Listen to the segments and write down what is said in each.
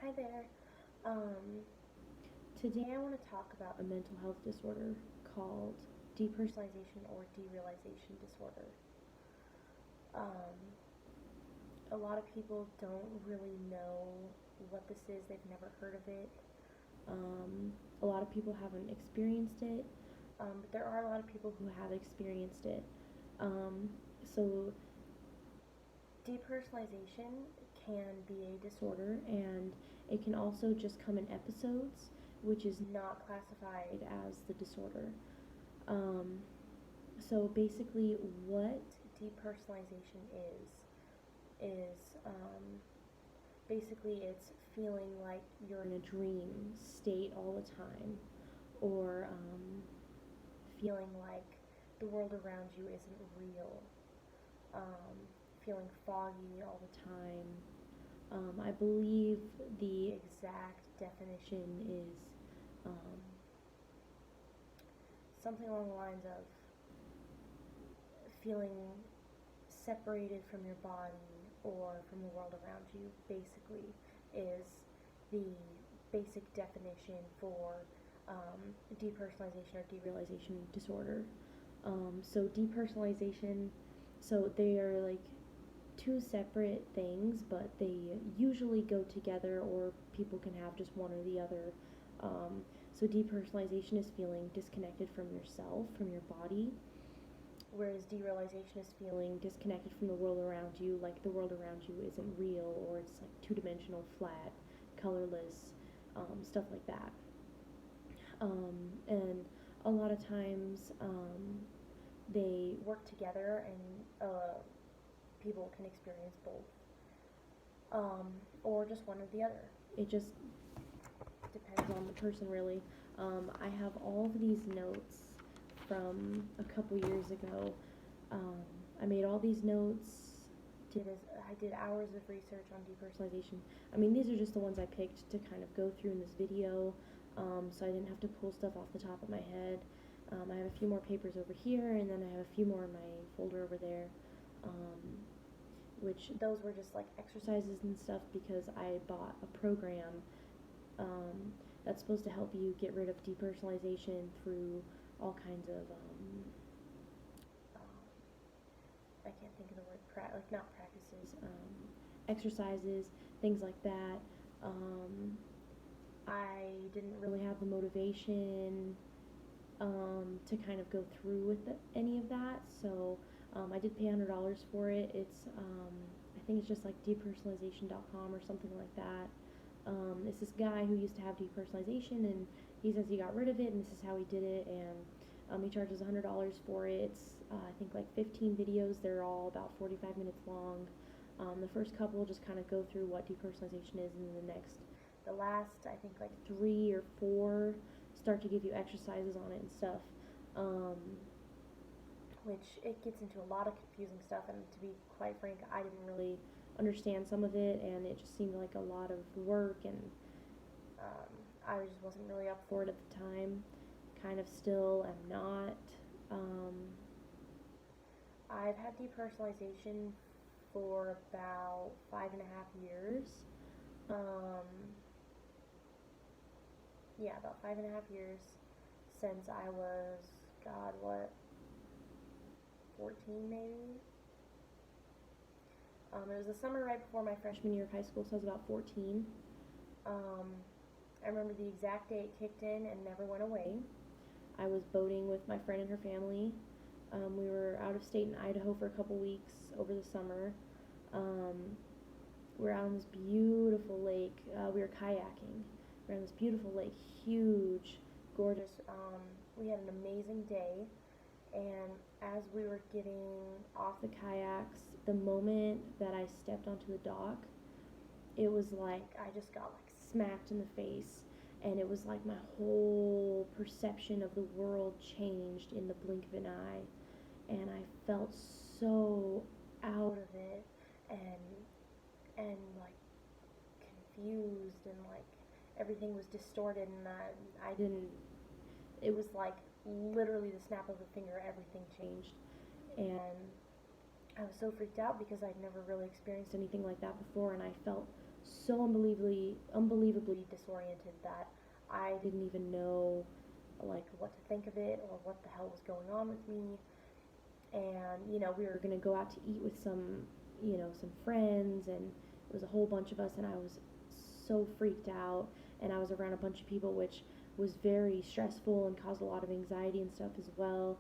Hi there. Um, Today I want to talk about a mental health disorder called depersonalization or derealization disorder. Um, a lot of people don't really know what this is, they've never heard of it. A lot of people haven't experienced it, but there are a lot of people who have experienced it. Um, so, depersonalization can be a disorder, and it can also just come in episodes, which is not classified as the disorder. Um, so basically, what depersonalization is basically it's feeling like you're in a dream state all the time, or feeling like the world around you isn't real, um, feeling foggy all the time. I believe the exact definition is um, something along the lines of feeling separated from your body or from the world around you, basically, is the basic definition for depersonalization or derealization disorder. So depersonalization, so they are like two separate things, but they usually go together, or people can have just one or the other. So depersonalization is feeling disconnected from yourself, from your body, whereas derealization is feeling disconnected from the world around you, like the world around you isn't real, or it's like two-dimensional, flat, colorless, stuff like that. And a lot of times they work together, and people can experience both, or just one or the other. It just depends on the person, really. I have all of these notes from a couple years ago. Um, I made all these notes. I did hours of research on depersonalization. I mean, these are just the ones I picked to kind of go through in this video, so I didn't have to pull stuff off the top of my head. I have a few more papers over here, and then I have a few more in my folder over there, which those were just like exercises and stuff because I bought a program um, that's supposed to help you get rid of depersonalization through all kinds of I can't think of the word like not practices, exercises, things like that. I didn't really have the motivation to kind of go through with any of that, so I did pay $100 for it. I think it's just like depersonalization.com or something like that. It's this guy who used to have depersonalization, and he says he got rid of it, and this is how he did it, and he charges $100 for it. It's I think like 15 videos. They're all about 45 minutes long. The first couple just kind of go through what depersonalization is, and then the last I think like 3 or 4 start to give you exercises on it and stuff. Which it gets into a lot of confusing stuff, and to be quite frank, I didn't really understand some of it, and it just seemed like a lot of work, and I just wasn't really up for it at the time. Kind of still am not. Um, I've had depersonalization for about 5.5 years. Um, yeah, about 5.5 years since I was, God, what, 14 maybe? It was the summer right before my freshman year of high school, so I was about 14. I remember the exact day it kicked in and never went away. I was boating with my friend and her family. We were out of state in Idaho for a couple weeks over the summer. We were out on this beautiful lake. We were kayaking. We were on this beautiful lake, huge, gorgeous. We had an amazing day. And as we were getting off the kayaks, the moment that I stepped onto the dock, it was like I just got like smacked in the face, and it was like my whole perception of the world changed in the blink of an eye, and I felt so out of it, and like confused, and like everything was distorted, and I didn't. It was like literally the snap of a finger, everything changed, and I was so freaked out because I'd never really experienced anything like that before, and I felt so unbelievably disoriented that I didn't even know like what to think of it or what the hell was going on with me. And we were gonna go out to eat with some friends, and it was a whole bunch of us, and I was so freaked out, and I was around a bunch of people, which was very stressful and caused a lot of anxiety and stuff as well.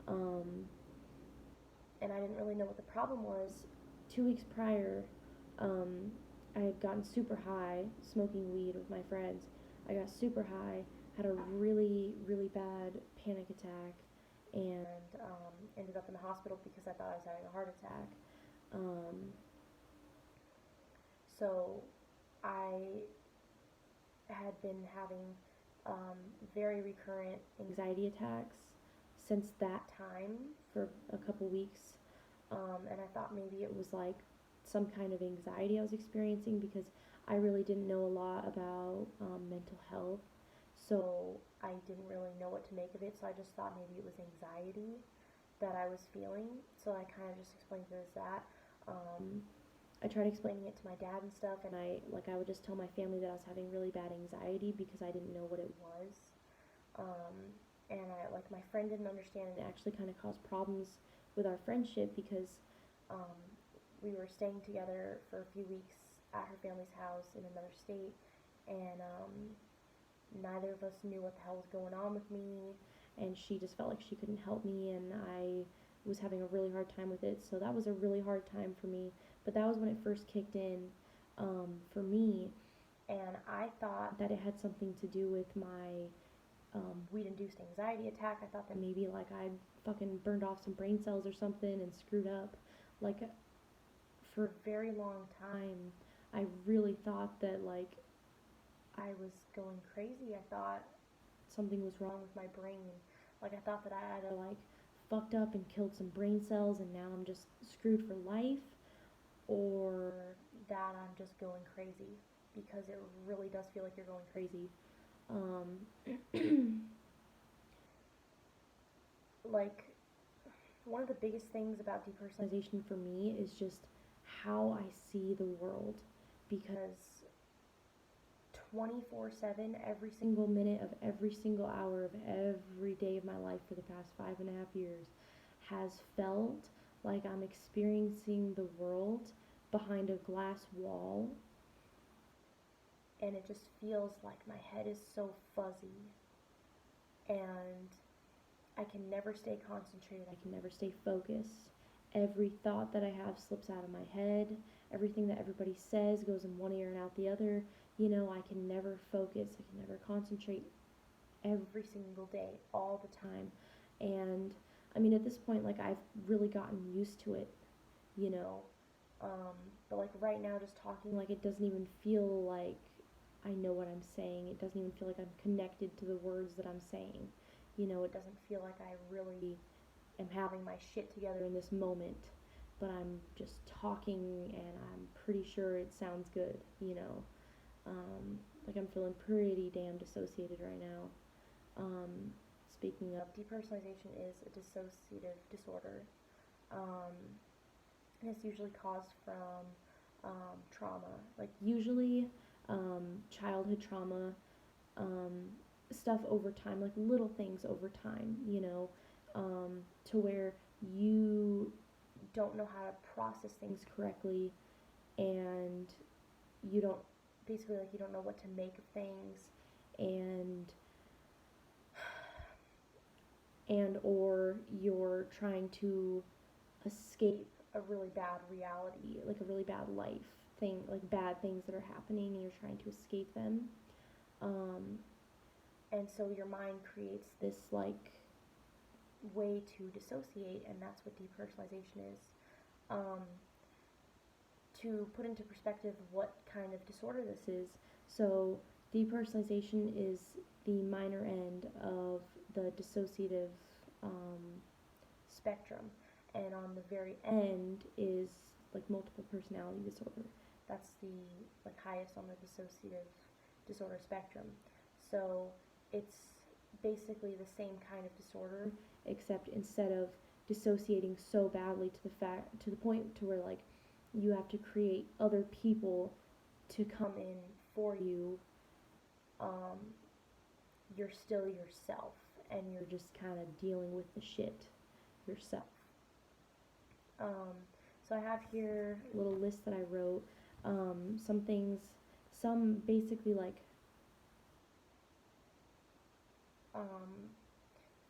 Um, and I didn't really know what the problem was. 2 weeks prior, um, I had gotten super high smoking weed with my friends. I got super high, had a really, really bad panic attack, and ended up in the hospital because I thought I was having a heart attack. Um, so I had been having very recurrent anxiety attacks since that time for a couple weeks. And I thought maybe it was like some kind of anxiety I was experiencing because I really didn't know a lot about mental health. So I didn't really know what to make of it. So I just thought maybe it was anxiety that I was feeling. So I kind of just explained it as that. I tried explaining it to my dad and stuff, and I would just tell my family that I was having really bad anxiety because I didn't know what it was. Um, and my friend didn't understand, and it actually kind of caused problems with our friendship because um, we were staying together for a few weeks at her family's house in another state, and neither of us knew what the hell was going on with me, and she just felt like she couldn't help me, and I was having a really hard time with it. So that was a really hard time for me, but that was when it first kicked in for me, and I thought that it had something to do with my weed-induced anxiety attack. I thought that maybe like I fucking burned off some brain cells or something and screwed up. Like for a very long time, I really thought that like I was going crazy. I thought something was wrong with my brain. Like I thought that I either like fucked up and killed some brain cells and now I'm just screwed for life, or that I'm just going crazy, because it really does feel like you're going crazy. Like one of the biggest things about depersonalization for me is just how I see the world, because 24/7, every single minute of every single hour of every day of my life for the past 5.5 years has felt like I'm experiencing the world behind a glass wall, and it just feels like my head is so fuzzy, and I can never stay concentrated, I can never stay focused. Every thought that I have slips out of my head. Everything that everybody says goes in one ear and out the other. I can never focus, I can never concentrate every single day, all the time. And I mean, at this point, like, I've really gotten used to it, you know. But like right now, just talking, like, it doesn't even feel like I know what I'm saying. It doesn't even feel like I'm connected to the words that I'm saying. It doesn't feel like I really am having my shit together in this moment, but I'm just talking and I'm pretty sure it sounds good. Like I'm feeling pretty damn dissociated right now. Speaking of, depersonalization is a dissociative disorder. Um, and it's usually caused from trauma, like usually childhood trauma, um, stuff over time, like little things over time, to where you don't know how to process things correctly, and you don't, basically, like, you don't know what to make of things, and or you're trying to escape a really bad reality, like a really bad life thing, like bad things that are happening, and you're trying to escape them. Um, and so your mind creates this like way to dissociate, and that's what depersonalization is. Um, to put into perspective what kind of disorder this is, so depersonalization is the minor end of the dissociative um, spectrum, and on the very end is like multiple personality disorder. That's the like highest on the dissociative disorder spectrum. So it's basically the same kind of disorder, except instead of dissociating so badly to the point to where like you have to create other people to come in for you, you're still yourself, and you're just kind of dealing with the shit yourself. So I have here a little list that I wrote. Some things, some basically like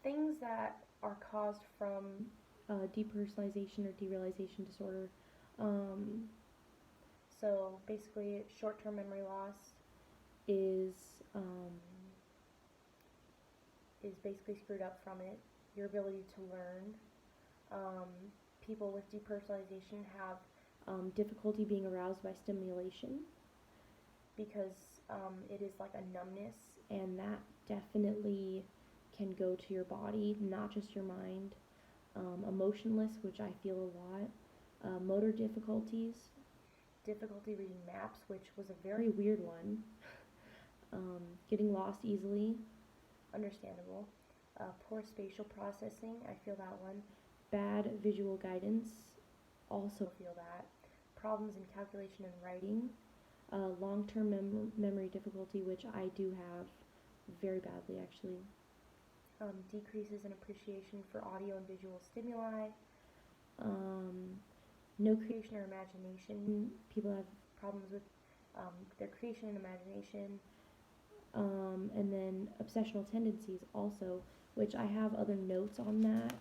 things that are caused from depersonalization or derealization disorder. So basically, short-term memory loss is basically screwed up from it. Your ability to learn. People with depersonalization have difficulty being aroused by stimulation because it is like a numbness, and that definitely can go to your body, not just your mind. Emotionless, which I feel a lot. Motor difficulties, difficulty reading maps, which was a very weird one. Getting lost easily, understandable. Poor spatial processing, I feel that one. Bad visual guidance, also feel that. Problems in calculation and writing. Long-term memory difficulty, which I do have very badly actually. Decreases in appreciation for audio and visual stimuli. No creation or imagination. People have problems with their creation and imagination. And then obsessional tendencies also, which I have other notes on that,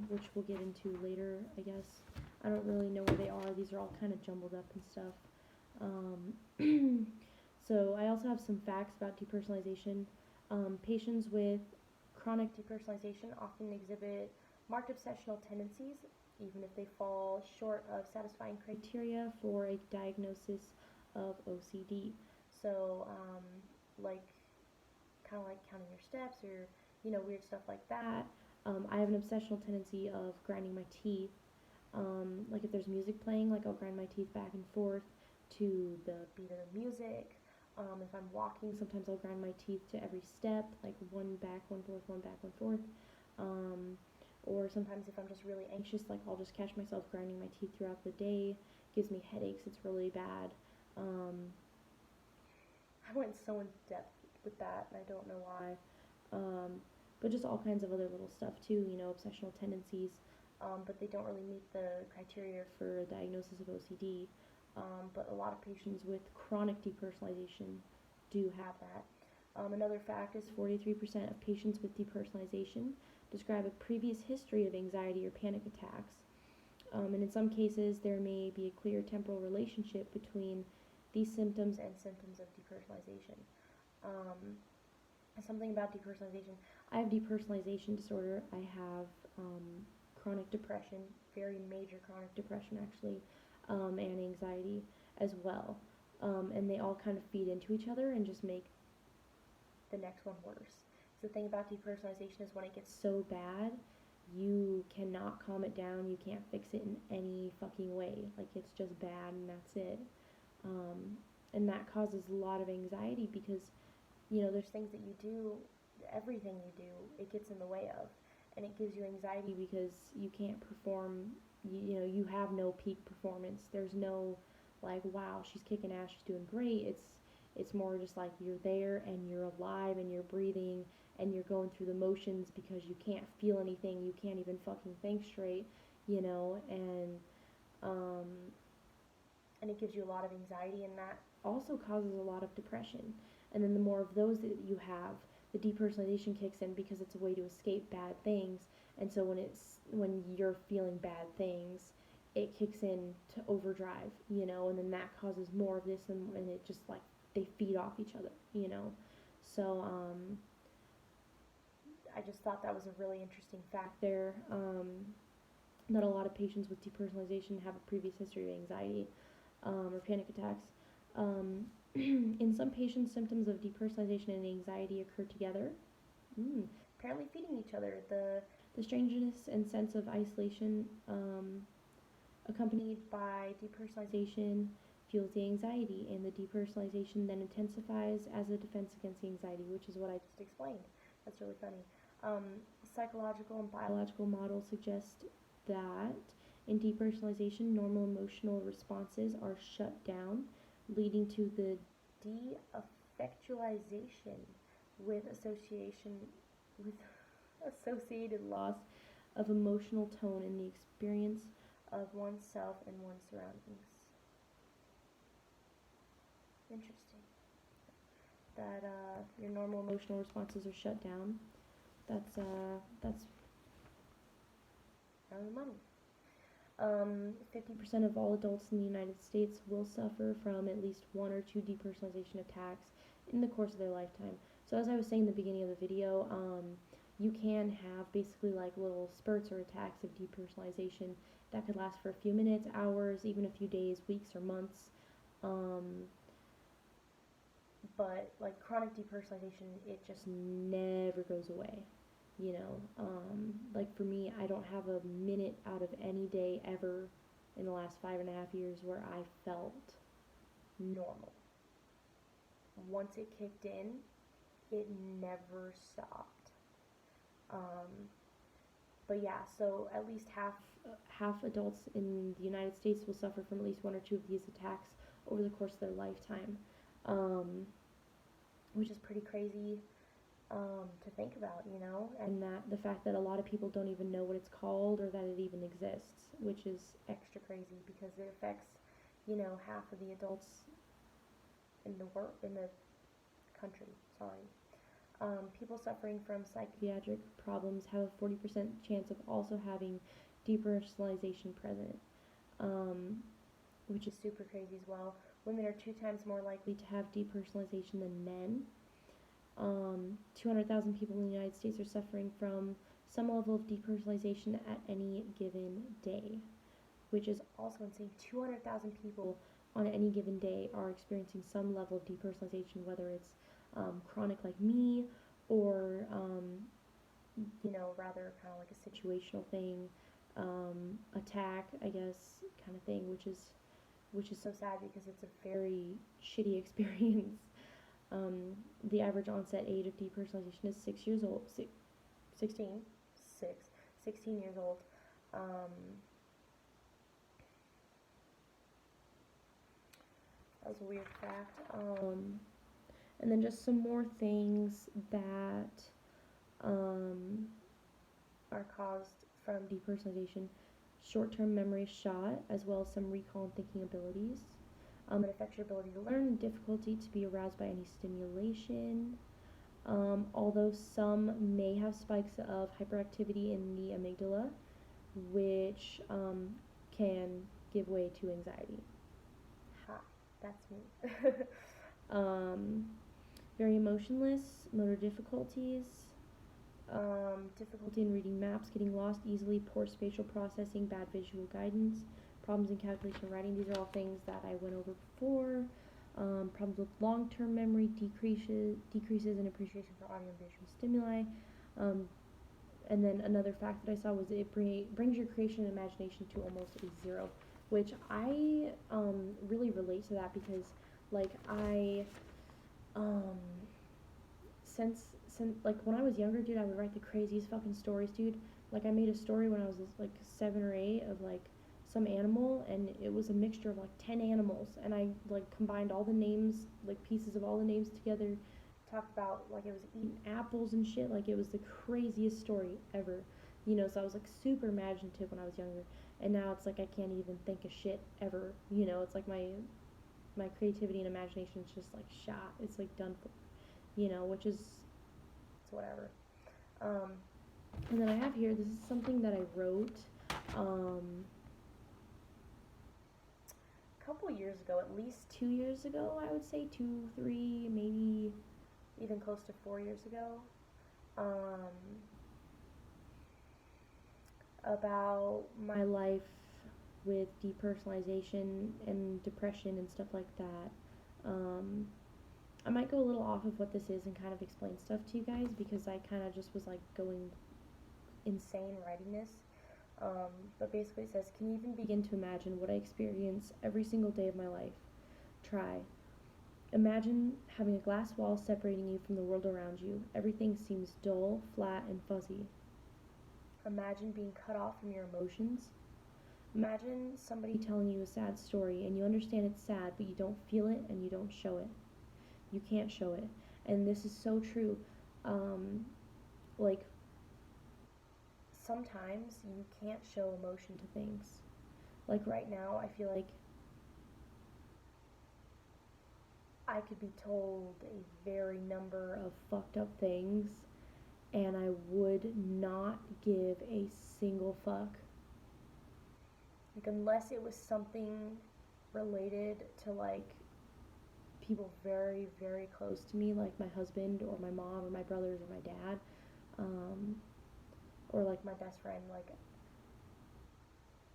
which we'll get into later, I guess. I don't really know where they are. These are all kind of jumbled up and stuff. So I also have some facts about depersonalization. Patients with chronic depersonalization often exhibit marked obsessional tendencies, even if they fall short of satisfying criteria for a diagnosis of OCD. So, like, kind of like counting your steps or, weird stuff like that. I have an obsessional tendency of grinding my teeth. Like if there's music playing, like I'll grind my teeth back and forth to the beat of the music. If I'm walking, sometimes I'll grind my teeth to every step, like one back, one forth, one back, one forth. Or sometimes if I'm just really anxious, like I'll just catch myself grinding my teeth throughout the day. Gives me headaches, it's really bad. I went so in depth with that, and I don't know why. But just all kinds of other little stuff too, obsessional tendencies. But they don't really meet the criteria for a diagnosis of OCD. But a lot of patients with chronic depersonalization do have that. Another fact is 43% of patients with depersonalization describe a previous history of anxiety or panic attacks. And in some cases, there may be a clear temporal relationship between these symptoms and symptoms of depersonalization. Something about depersonalization. I have depersonalization disorder. I have chronic depression, very major chronic depression actually, and anxiety as well. And they all kind of feed into each other and just make the next one worse. So the thing about depersonalization is when it gets so bad, you cannot calm it down, you can't fix it in any fucking way. Like it's just bad and that's it. And that causes a lot of anxiety because, there's things that you do, everything you do, it gets in the way of. And it gives you anxiety because you can't perform, you have no peak performance. There's no, like, wow, she's kicking ass, she's doing great. It's more just like you're there and you're alive and you're breathing and you're going through the motions because you can't feel anything, you can't even fucking think straight, and it gives you a lot of anxiety, and that also causes a lot of depression. And then the more of those that you have, the depersonalization kicks in because it's a way to escape bad things. And so when you're feeling bad things, it kicks in to overdrive, and then that causes more of this, and it just like they feed off each other, So I just thought that was a really interesting fact there, that a lot of patients with depersonalization have a previous history of anxiety or panic attacks. In some patients, symptoms of depersonalization and anxiety occur together, apparently feeding each other. The strangeness and sense of isolation accompanied by depersonalization fuels the anxiety, and the depersonalization then intensifies as a defense against the anxiety, which is what I just explained. That's really funny. Psychological and biological models suggest that in depersonalization, normal emotional responses are shut down leading to the de-affectualization with associated loss of emotional tone in the experience of oneself and one's surroundings. Interesting. That your normal emotional responses are shut down. That's out of the money. 50% of all adults in the United States will suffer from at least one or two depersonalization attacks in the course of their lifetime. So as I was saying in the beginning of the video, you can have basically like little spurts or attacks of depersonalization that could last for a few minutes, hours, even a few days, weeks, or months. But like chronic depersonalization, it just never goes away. Like for me, I don't have a minute out of any day ever in the last 5.5 years where I felt normal. Once it kicked in, it never stopped. But yeah, so at least half adults in the United States will suffer from at least one or two of these attacks over the course of their lifetime, which is pretty crazy to think about, and that the fact that a lot of people don't even know what it's called or that it even exists, which is extra crazy because it affects, half of the adults in the country. People suffering from psychiatric problems have a 40% chance of also having depersonalization present, which is super crazy as well. Women are 2 times more likely to have depersonalization than men. 200,000 people in the United States are suffering from some level of depersonalization at any given day, which is also insane. 200,000 people on any given day are experiencing some level of depersonalization, whether it's chronic like me or, rather kind of like a situational thing, attack, I guess, kind of thing, which is so sad because it's a very shitty experience. The average onset age of depersonalization is 6 years old. 16 years old. That was a weird fact. And then just some more things that are caused from depersonalization. Short-term memory is shot, as well as some recall and thinking abilities. It affects your ability to learn and difficulty to be aroused by any stimulation. Although some may have spikes of hyperactivity in the amygdala, which can give way to anxiety. Ha, that's me. Very emotionless, motor difficulties, difficulty in reading maps, getting lost easily, poor spatial processing, bad visual guidance, problems in calculation and writing. These are all things that I went over before. Problems with long-term memory, decreases in appreciation for audio and visual stimuli. And then another fact that I saw was it brings your creation and imagination to almost a zero, which I really relate to that because, like, since like when I was younger, dude, I would write the craziest fucking stories, dude. Like I made a story when I was like 7 or 8 of like some animal, and it was a mixture of like 10 animals, and I like combined all the names, like pieces of all the names together, talked about like it was eating apples and shit. Like it was the craziest story ever, so I was like super imaginative when I was younger, and now it's like I can't even think of shit ever. It's like my creativity and imagination is just like shot. It's like done for, which is, it's whatever. And then I have here, this is something that I wrote a couple years ago, at least 2 years ago, I would say 2, 3, maybe even close to 4 years ago, about my life with depersonalization and depression and stuff like that. I might go a little off of what this is and kind of explain stuff to you guys because I kind of just was like going insane writing this. But basically it says, can you even begin to imagine what I experience every single day of my life? Try. Imagine having a glass wall separating you from the world around you. Everything seems dull, flat, and fuzzy. Imagine being cut off from your emotions. Imagine somebody telling you a sad story and you understand it's sad, but you don't feel it and you don't show it. You can't show it. And this is so true. Um, like, sometimes you can't show emotion to things. Like, right now, I feel like I could be told a very number of fucked up things and I would not give a single fuck. Like, unless it was something related to, like, people very, very close to me, like my husband or my mom or my brothers or my dad, um, or like my best friend, like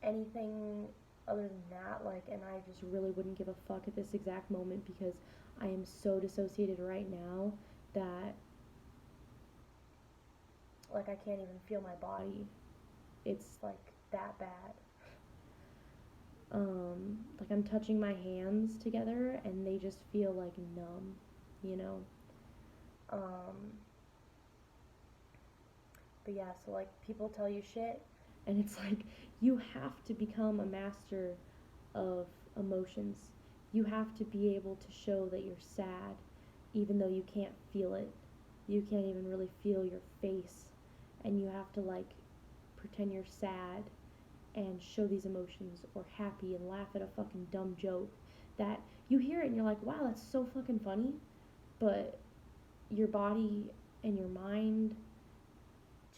anything other than that, like, and I just really wouldn't give a fuck at this exact moment because I am so dissociated right now that, like, I can't even feel my body. It's like that bad. Like I'm touching my hands together and they just feel like numb, you know? Um, but yeah, so like people tell you shit and it's like you have to become a master of emotions. You have to be able to show that you're sad even though you can't feel it. You can't even really feel your face and you have to like pretend you're sad and show these emotions or happy and laugh at a fucking dumb joke that you hear it and you're like, wow, that's so fucking funny, but your body and your mind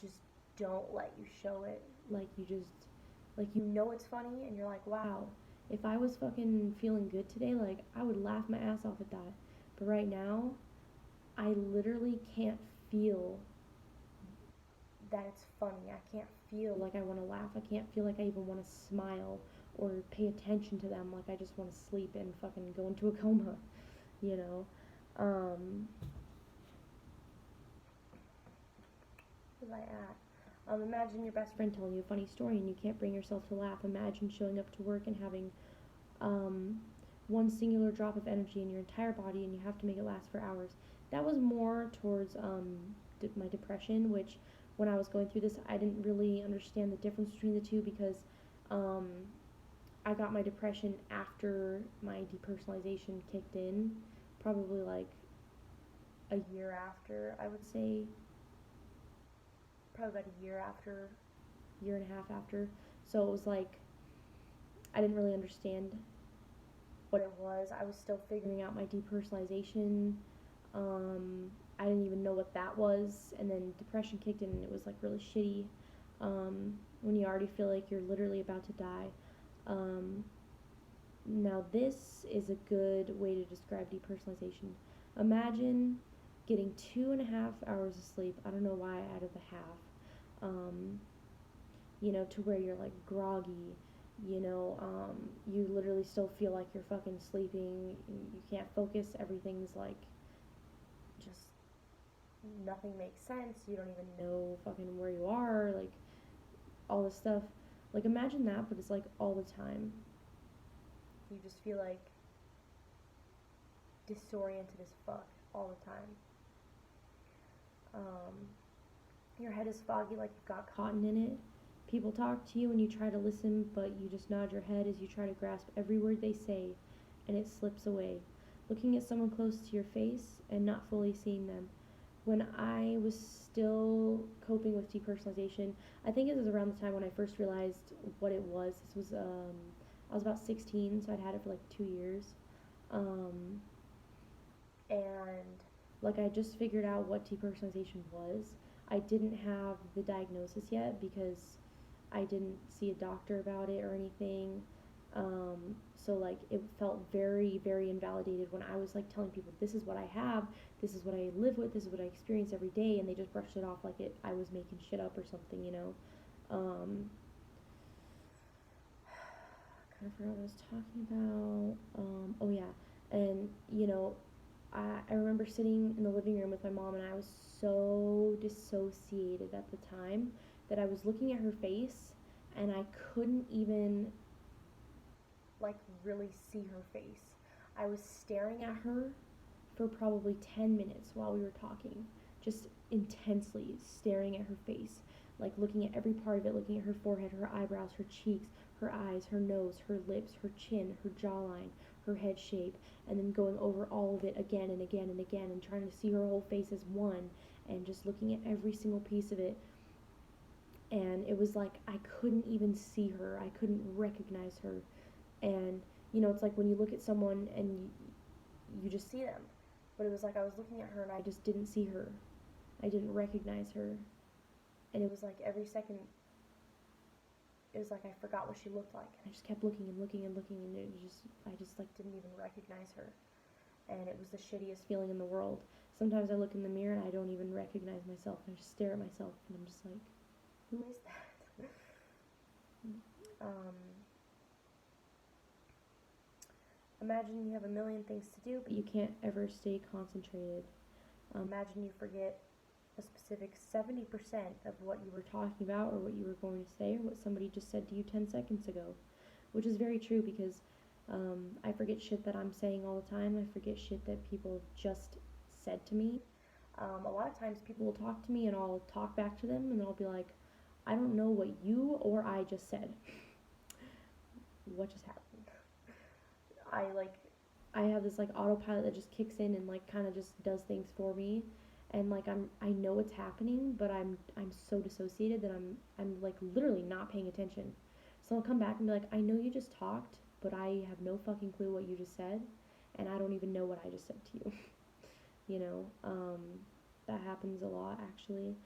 just don't let you show it. Like you just, like you know it's funny and you're like, wow, if I was fucking feeling good today, like I would laugh my ass off at that. But right now, I literally can't feel that it's funny. I can't feel like I want to laugh. I can't feel like I even want to smile or pay attention to them. Like I just want to sleep and fucking go into a coma, you know? Where was I at? Imagine your best friend telling you a funny story and you can't bring yourself to laugh. Imagine showing up to work and having um, one singular drop of energy in your entire body and you have to make it last for hours. That was more towards my depression, which when I was going through this, I didn't really understand the difference between the two because um, I got my depression after my depersonalization kicked in, probably like a year after, I would say, probably about a year after, year and a half after. So it was like I didn't really understand what it was. I was still figuring out my depersonalization. I didn't even know what that was, and then depression kicked in, and it was like really shitty. When you already feel like you're literally about to die. Um, Now this is a good way to describe depersonalization. Imagine getting 2.5 hours of sleep. I don't know why I added the half. Um, to where you're like groggy, you literally still feel like you're fucking sleeping, you can't focus, everything's like just nothing makes sense, you don't even know fucking where you are, like all this stuff. Like imagine that, but it's like all the time. You just feel like disoriented as fuck all the time. Um, your head is foggy like you've got cotton in it. People talk to you and you try to listen, but you just nod your head as you try to grasp every word they say, and it slips away. Looking at someone close to your face and not fully seeing them. When I was still coping with depersonalization, I think it was around the time when I first realized what it was. This was, I was about 16, so I'd had it for like 2 years. And like I just figured out what depersonalization was. I didn't have the diagnosis yet because I didn't see a doctor about it or anything. So like it felt very, very invalidated when I was like telling people this is what I have, this is what I live with, this is what I experience every day, and they just brushed it off like I was making shit up or something, kind of forgot what I was talking about. Oh yeah, and I remember sitting in the living room with my mom, and I was so dissociated at the time that I was looking at her face, and I couldn't even like really see her face. I was staring at her for probably 10 minutes while we were talking, just intensely staring at her face, like looking at every part of it, looking at her forehead, her eyebrows, her cheeks, her eyes, her nose, her lips, her chin, her jawline, her head shape, and then going over all of it again and again and again and trying to see her whole face as one and just looking at every single piece of it. And it was like I couldn't even see her. I couldn't recognize her. And, it's like when you look at someone and you just see them. But it was like I was looking at her and I just didn't see her. I didn't recognize her. And it was like every second, it was like I forgot what she looked like. And I just kept looking and looking and looking, and I just like didn't even recognize her. And it was the shittiest feeling in the world. Sometimes I look in the mirror and I don't even recognize myself. And I just stare at myself and I'm just like, who is that? Imagine you have a million things to do, but you can't ever stay concentrated. Imagine you forget a specific 70% of what you were talking about or what you were going to say or what somebody just said to you 10 seconds ago, which is very true because I forget shit that I'm saying all the time. I forget shit that people just said to me. A lot of times people will talk to me and I'll talk back to them and I'll be like, I don't know what you or I just said. What just happened? I have this like autopilot that just kicks in and like kind of just does things for me, and like I know what's happening, but I'm so dissociated that I'm like literally not paying attention. So I'll come back and be like, I know you just talked, but I have no fucking clue what you just said, and I don't even know what I just said to you. That happens a lot actually.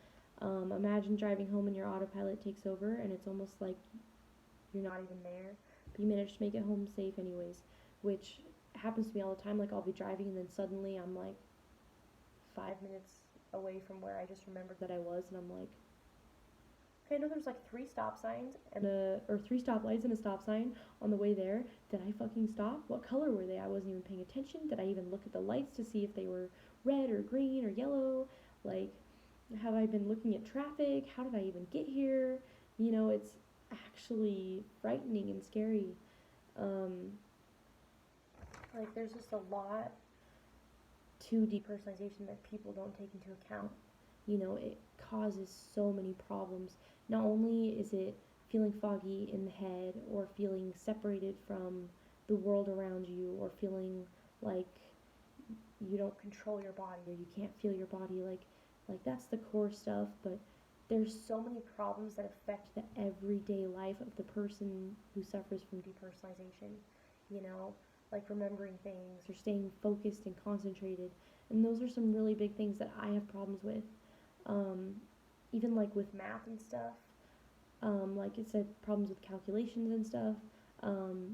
Imagine driving home and your autopilot takes over and it's almost like you're not even there, but you managed to make it home safe anyways, which happens to me all the time. Like I'll be driving and then suddenly I'm like 5 minutes away from where I just remembered that I was, and I'm like, okay, I know there's like 3 stop signs and or 3 stoplights and a stop sign on the way there. Did I fucking stop? What color were they? I wasn't even paying attention. Did I even look at the lights to see if they were red or green or yellow? Like, have I been looking at traffic? How did I even get here? It's actually frightening and scary. Like, there's just a lot to depersonalization that people don't take into account. It causes so many problems. Not only is it feeling foggy in the head or feeling separated from the world around you or feeling like you don't control your body or you can't feel your body, like that's the core stuff, but there's so many problems that affect the everyday life of the person who suffers from depersonalization, like remembering things or staying focused and concentrated. And those are some really big things that I have problems with. Even like with math and stuff, like it said, problems with calculations and stuff.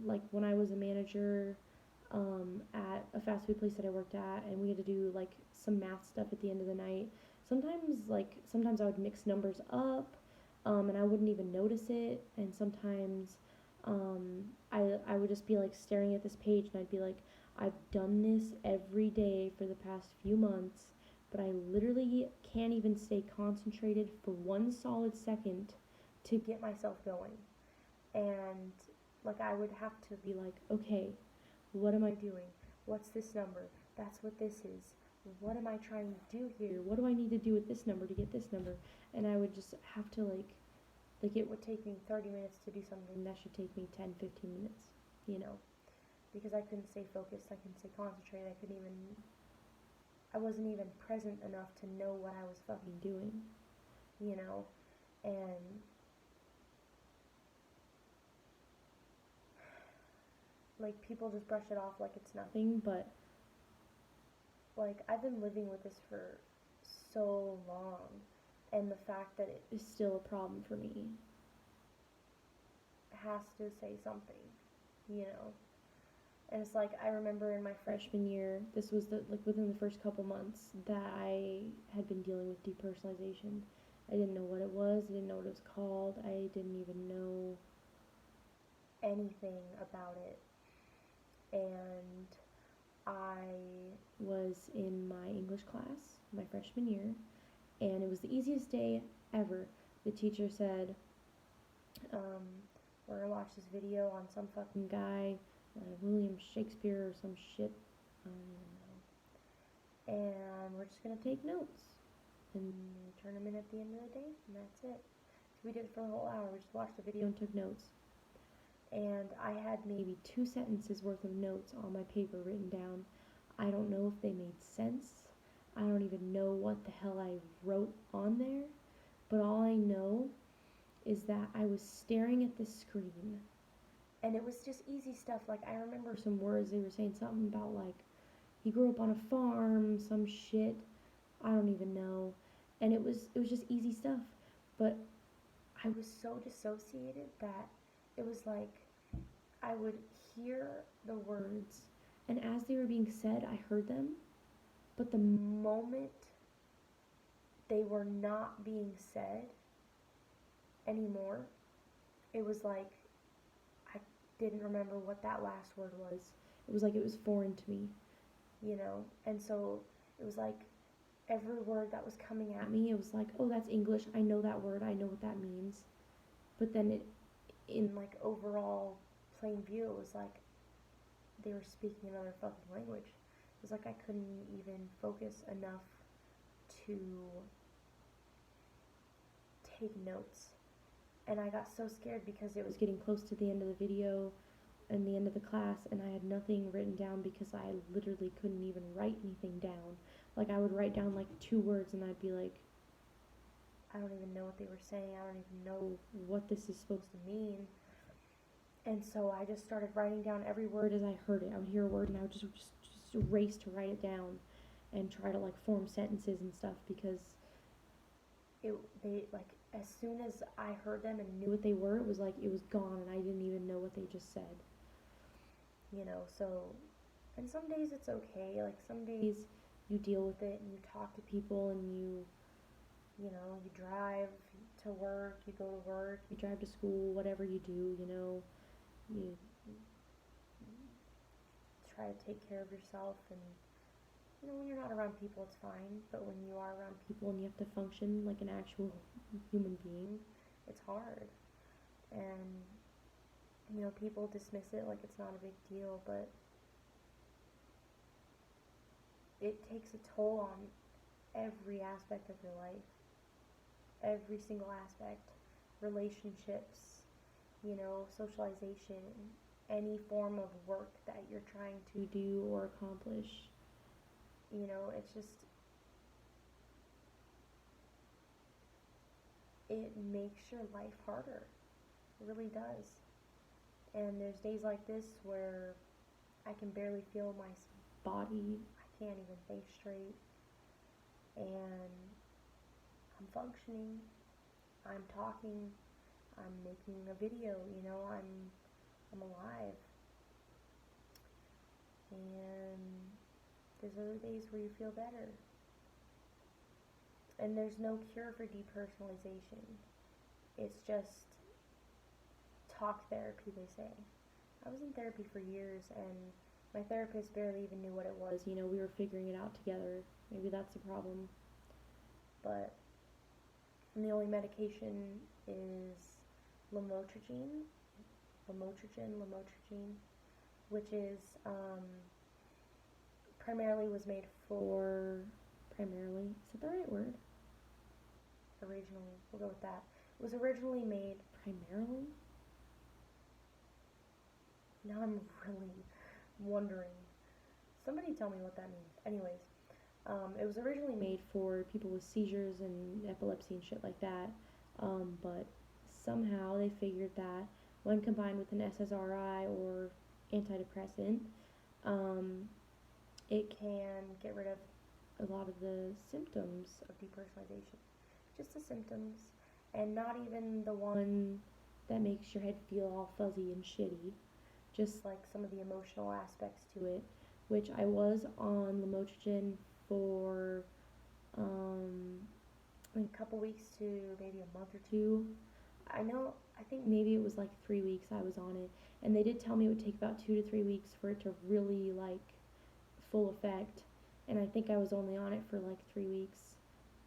Like when I was a manager at a fast food place that I worked at, and we had to do like some math stuff at the end of the night. Sometimes I would mix numbers up, and I wouldn't even notice it. And sometimes I would just be like staring at this page, and I'd be like, I've done this every day for the past few months, but I literally can't even stay concentrated for 1 solid second to get myself going. And like I would have to be like, okay, what am I doing? What's this number? That's what this is. What am I trying to do here? What do I need to do with this number to get this number? And I would just have to like it would take me 30 minutes to do something that should take me 10, 15 minutes, because I couldn't stay focused, I couldn't stay concentrated, I wasn't even present enough to know what I was fucking doing, and like people just brush it off like it's nothing, but like I've been living with this for so long, and the fact that it is still a problem for me has to say something, And it's like I remember in my freshman year, this was within the first couple months that I had been dealing with depersonalization. I didn't know what it was, I didn't know what it was called, I didn't even know anything about it. And I was in my English class my freshman year, and it was the easiest day ever. The teacher said, we're gonna watch this video on some fucking guy, William Shakespeare or some shit, I don't even know. And we're just gonna take notes and turn them in at the end of the day, and that's it. So we did it for a whole hour. We just watched the video and took notes. and I had maybe 2 sentences worth of notes on my paper written down. I don't know if they made sense. I don't even know what the hell I wrote on there, but all I know is that I was staring at the screen, and it was just easy stuff. Like, I remember some words. They were saying something about, like, he grew up on a farm, some shit, I don't even know, and it was just easy stuff, but I was so dissociated that it was like I would hear the words, and as they were being said, I heard them, but the moment they were not being said anymore, it was like I didn't remember what that last word was. It was like it was foreign to me, you know? And so it was like every word that was coming at me, it was like, oh, that's English. I know that word. I know what that means. But then in like overall plain view, it was like they were speaking another fucking language. It was like I couldn't even focus enough to take notes. And I got so scared because it was getting close to the end of the video and the end of the class, and I had nothing written down because I literally couldn't even write anything down. Like, I would write down like 2 words and I'd be like, I don't even know what they were saying. I don't even know what this is supposed to mean. And so I just started writing down every word as I heard it. I would hear a word and I would just race to write it down and try to like form sentences and stuff, because they like, as soon as I heard them and knew what they were, it was like it was gone and I didn't even know what they just said. You know, so, and some days it's okay. Like, some days you deal with it and you talk to people and you know, you drive to work, you go to work, you drive to school, whatever you do, you know, you try to take care of yourself. And, you know, when you're not around people, it's fine, but when you are around people and you have to function like an actual human being, it's hard. And, you know, people dismiss it like it's not a big deal, but it takes a toll on every aspect of your life. Every single aspect. Relationships, you know, socialization, any form of work that you're trying to do or accomplish. You know, it's just, it makes your life harder. It really does. And there's days like this where I can barely feel my body. I can't even think straight. And I'm functioning. I'm talking. I'm making a video, you know, I'm alive. And there's other days where you feel better. And there's no cure for depersonalization. It's just talk therapy, they say. I was in therapy for years, and my therapist barely even knew what it was. You know, we were figuring it out together. Maybe that's the problem. But the only medication is lamotrigine, which is primarily was made for, primarily, is that the right word? Originally, we'll go with that. It was originally made primarily? Now I'm really wondering. Somebody tell me what that means. Anyways, it was originally made for people with seizures and epilepsy and shit like that, but somehow they figured that when combined with an SSRI or antidepressant, it can get rid of a lot of the symptoms of depersonalization. Just the symptoms, and not even the one that makes your head feel all fuzzy and shitty. Just like some of the emotional aspects to it, which I was on lamotrigine for like a couple weeks to maybe a month or 2. I think maybe it was like 3 weeks I was on it, and they did tell me it would take about 2 to 3 weeks for it to really like full effect, and I think I was only on it for like 3 weeks,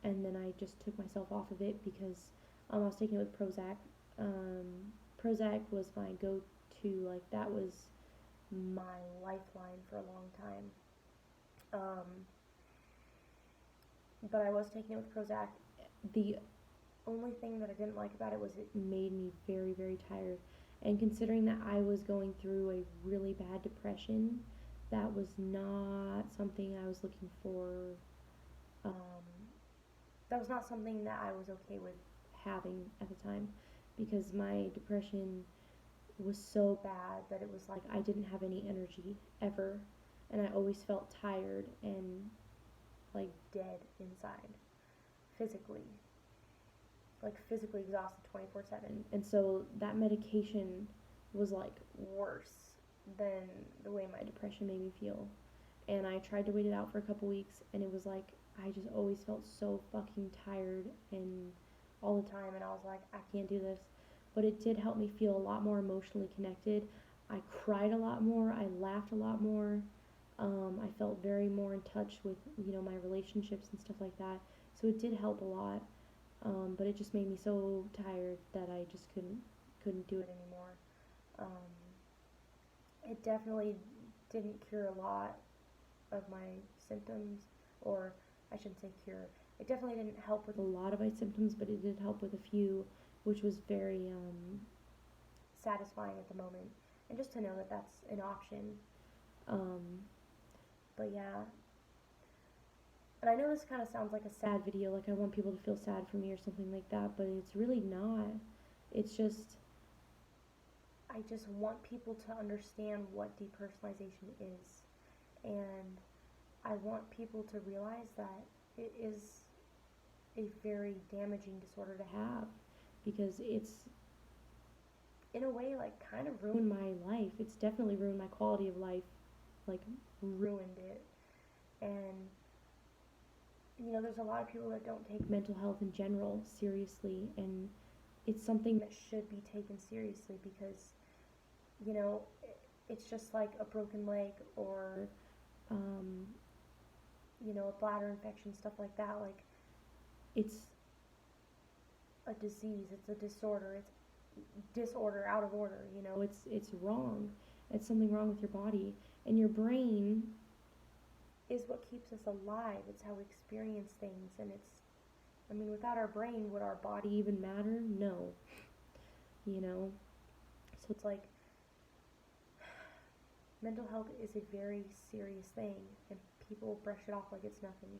and then I just took myself off of it because I was taking it with Prozac. Prozac was my go-to, like that was my lifeline for a long time. But I was taking it with Prozac. The only thing that I didn't like about it was it made me very, very tired. And considering that I was going through a really bad depression, that was not something I was looking for. Um, that was not something that I was okay with having at the time, because my depression was so bad that it was like I didn't have any energy ever, and I always felt tired and like dead inside, physically, like physically exhausted 24/7. And so that medication was like worse than the way my depression made me feel. And I tried to wait it out for a couple weeks, and it was like I just always felt so fucking tired and all the time, and I was like, I can't do this. But it did help me feel a lot more emotionally connected. I cried a lot more. I laughed a lot more. I felt very more in touch with my relationships and stuff like that. So it did help a lot. But it just made me so tired that I just couldn't do it anymore. Um, it definitely didn't cure a lot of my symptoms, or I shouldn't say cure. It definitely didn't help with a lot of my symptoms, but it did help with a few, which was very satisfying at the moment. And just to know that that's an option. Um, but yeah. And I know this kind of sounds like a sad video, like I want people to feel sad for me or something like that, but it's really not. It's just, I just want people to understand what depersonalization is. And I want people to realize that it is a very damaging disorder to have, because it's in a way like kind of ruined my life. It's definitely ruined my quality of life, like ruined it. And there's a lot of people that don't take mental health in general seriously, and it's something that should be taken seriously, because you know it's just like a broken leg, or um, a bladder infection, stuff like that. Like, it's a disease, it's a disorder, it's disorder out of order. It's wrong. It's something wrong with your body, and your brain is what keeps us alive. It's how we experience things, and without our brain, would our body even matter? No. So it's like, mental health is a very serious thing, and people brush it off like it's nothing.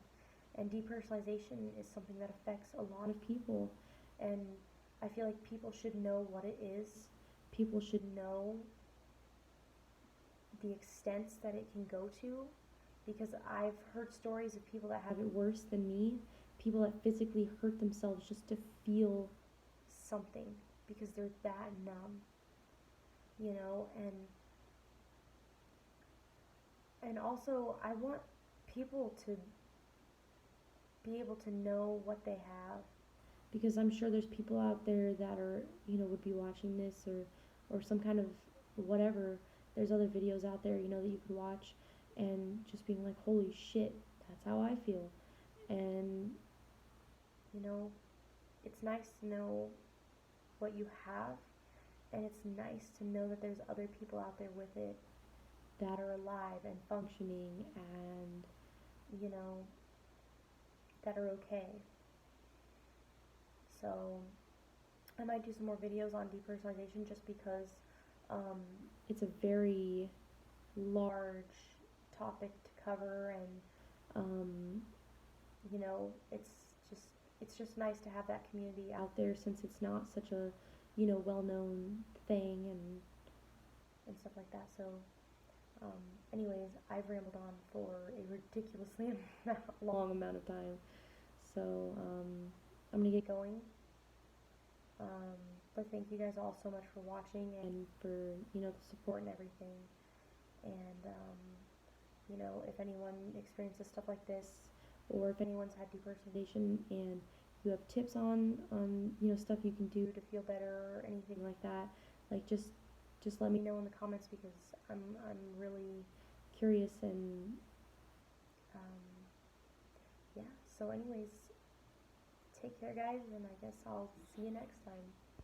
And depersonalization is something that affects a lot of people, and I feel like people should know what it is. People should know the extents that it can go to, because I've heard stories of people that have it worse than me, people that physically hurt themselves just to feel something, because they're that numb, and also I want people to be able to know what they have, because I'm sure there's people out there that are, would be watching this, or some kind of whatever. There's other videos out there, that you could watch and just being like, holy shit, that's how I feel. And, it's nice to know what you have, and it's nice to know that there's other people out there with it that are alive and functioning, and, that are okay. So I might do some more videos on depersonalization, just because it's a very large topic to cover, and it's just nice to have that community out there, since it's not such a well-known thing, and stuff like that. So anyways, I've rambled on for a ridiculously long amount of time, so I'm gonna get going. But thank you guys all so much for watching, and for the support and everything. And if anyone experiences stuff like this, or if anyone's had depersonalization and you have tips on stuff you can do to feel better, or anything like that, like just let me know in the comments, because I'm really curious. And yeah, so anyways, take care guys, and I guess I'll see you next time.